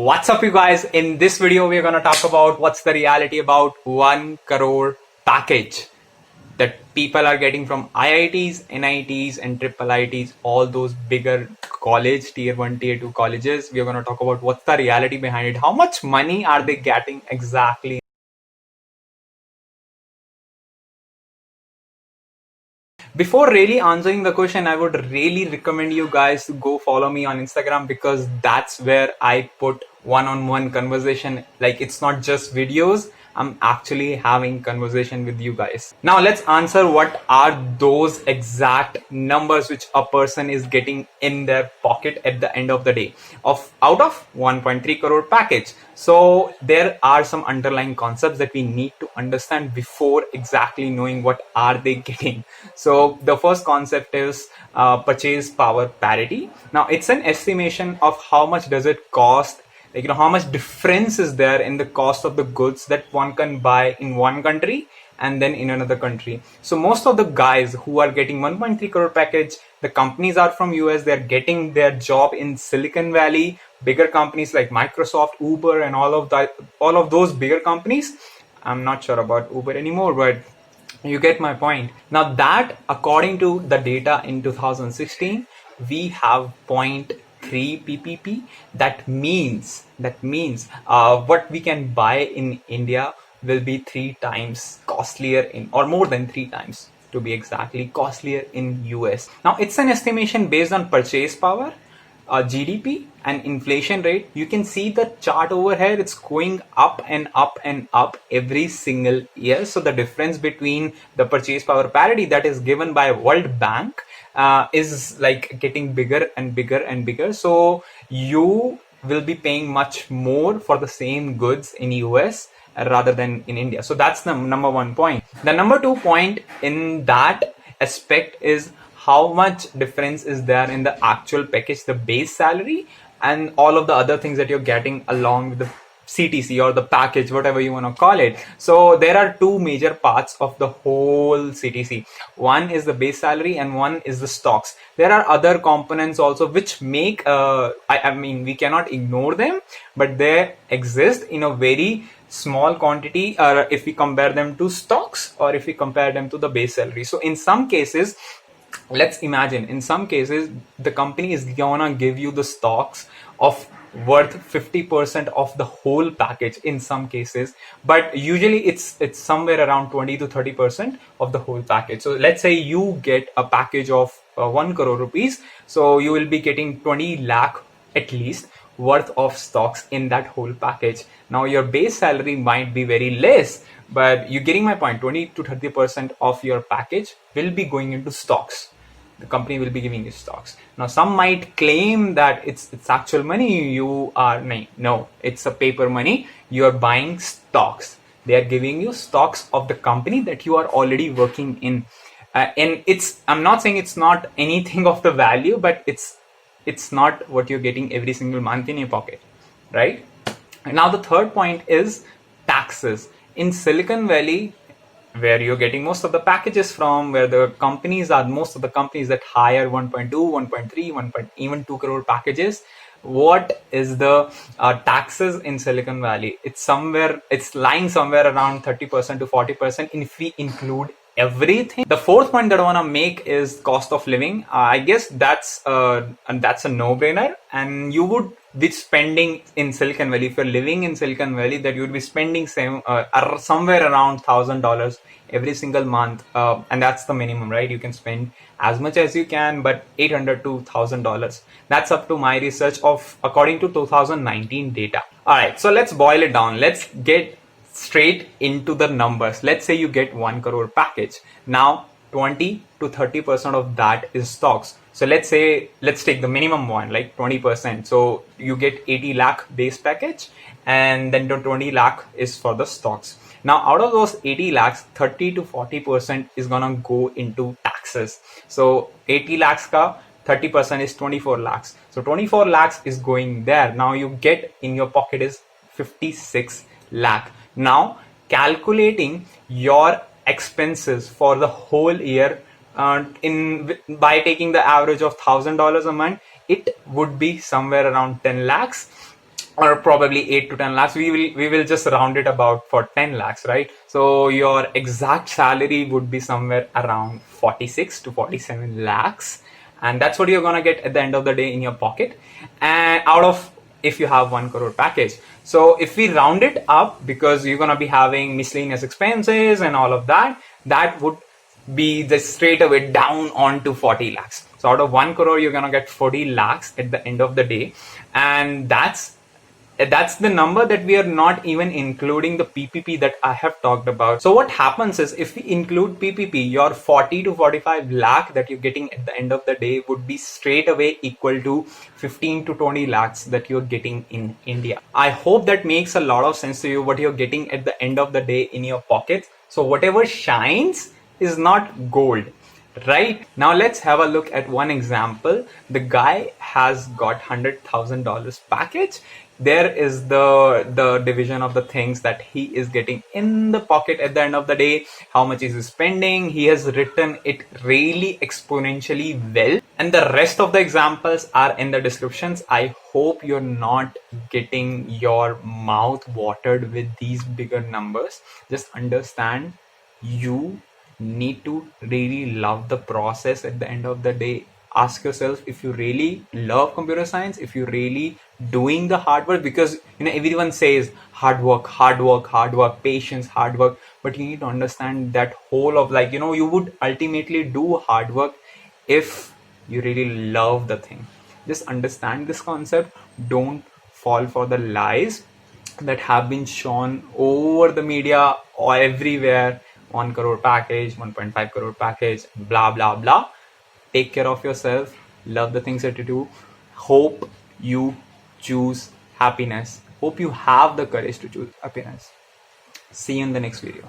What's up, you guys? In this video, we're gonna talk about what's the reality about 1 crore package that people are getting from IITs, NITs, and triple IITs, all those bigger college, tier 1, tier 2 colleges. We're gonna talk about what's the reality behind it. How much money are they getting exactly? Before really answering the question, I would really recommend you guys to go follow me on Instagram, because that's where I put one-on-one conversation. Like, it's not just videos, I'm actually having conversation with you guys. Now let's answer what are those exact numbers which a person is getting in their pocket at the end of the day of out of 1.3 crore package. So there are some underlying concepts that we need to understand before exactly knowing what are they getting. So the first concept is purchase power parity. Now it's an estimation of how much does it cost, like, how much difference is there in the cost of the goods that one can buy in one country and then in another country. So most of the guys who are getting 1.3 crore package, the companies are from US. They're getting their job in Silicon Valley, bigger companies like Microsoft, Uber, and all of those bigger companies. I'm not sure about Uber anymore, but you get my point. Now that, according to the data in 2016, we have 0.3 ppp. That means what we can buy in India will be 3 times costlier in, or more than 3 times to be exactly, costlier in US. Now it's an estimation based on purchase power, GDP, and inflation rate. You can see the chart over here. It's going up and up and up every single year. So the difference between the purchase power parity that is given by World Bank is like getting bigger and bigger and bigger. So you will be paying much more for the same goods in US rather than in India. So that's the number one point. The number 2 point in that aspect is how much difference is there in the actual package, the base salary, and all of the other things that you're getting along with the CTC or the package, whatever you want to call it. So there are 2 major parts of the whole CTC. One is the base salary and one is the stocks. There are other components also which make, I mean, we cannot ignore them, but they exist in a very small quantity if we compare them to stocks or if we compare them to the base salary. So in some cases, let's imagine, in some cases the company is gonna give you the stocks of worth 50% of the whole package in some cases, but usually it's somewhere around 20 to 30% of the whole package. So let's say you get a package of 1 crore rupees, so you will be getting 20 lakh at least worth of stocks in that whole package. Now your base salary might be very less, but you're getting my point. 20 to 30% of your package will be going into stocks. The company will be giving you stocks. Now some might claim that it's actual money. You are, no, it's a paper money. You are buying stocks. They are giving you stocks of the company that you are already working in. And I'm not saying it's not anything of the value, but it's not what you're getting every single month in your pocket, right? Now the third point is taxes. In Silicon Valley, where you're getting most of the packages from, where the companies are, most of the companies that hire 1.2, 1.3, even 2 crore packages, what is the taxes in Silicon Valley? It's lying somewhere around 30% to 40% if we include everything. The fourth point that I want to make is cost of living. I guess that's a no-brainer, and you would be spending in Silicon Valley, if you're living in Silicon Valley, that you would be spending somewhere around $1,000 every single month, and that's the minimum, right? You can spend as much as you can, but $800 to $1,000. That's up to my research of according to 2019 data. All right, so let's boil it down. Let's get straight into the numbers. Let's say you get 1 crore package. Now 20 to 30% of that is stocks. So let's take the minimum one, like 20%. So you get 80 lakh base package, and then the 20 lakh is for the stocks. Now out of those 80 lakhs, 30 to 40% is gonna go into taxes. So 80 lakhs ka 30% is 24 lakhs. So 24 lakhs is going there. Now you get in your pocket is 56 lakh. Now calculating your expenses for the whole year by taking the average of $1,000 a month, it would be somewhere around 10 lakhs. or probably 8 to 10 lakhs. We will just round it about for 10 lakhs, right? So your exact salary would be somewhere around 46 to 47 lakhs, and that's what you're gonna get at the end of the day in your pocket, and out of, if you have 1 crore package. So if we round it up, because you're gonna be having miscellaneous expenses and all of that, that would be just straight away down onto 40 lakhs. So out of 1 crore, you're gonna get 40 lakhs at the end of the day, and that's the number that we are not even including the PPP that I have talked about. So what happens is, if we include PPP, your 40 to 45 lakh that you're getting at the end of the day would be straight away equal to 15 to 20 lakhs that you're getting in India. I hope that makes a lot of sense to you, what you're getting at the end of the day in your pockets. So whatever shines is not gold. Right now, let's have a look at one example. The guy has got $100,000 package. There is the division of the things that he is getting in the pocket at the end of the day. How much is he spending? He has written it really exponentially well, and the rest of the examples are in the descriptions. I hope you're not getting your mouth watered with these bigger numbers. Just understand, you need to really love the process at the end of the day. Ask yourself if you really love computer science, if you're really doing the hard work, because everyone says hard work, hard work, hard work, patience, hard work, but you need to understand that whole of, like, you would ultimately do hard work if you really love the thing. Just understand this concept. Don't fall for the lies that have been shown over the media or everywhere. 1 crore package, 1.5 crore package, blah blah blah. Take care of yourself, love the things that you do. Hope you choose happiness. Hope you have the courage to choose happiness. See you in the next video.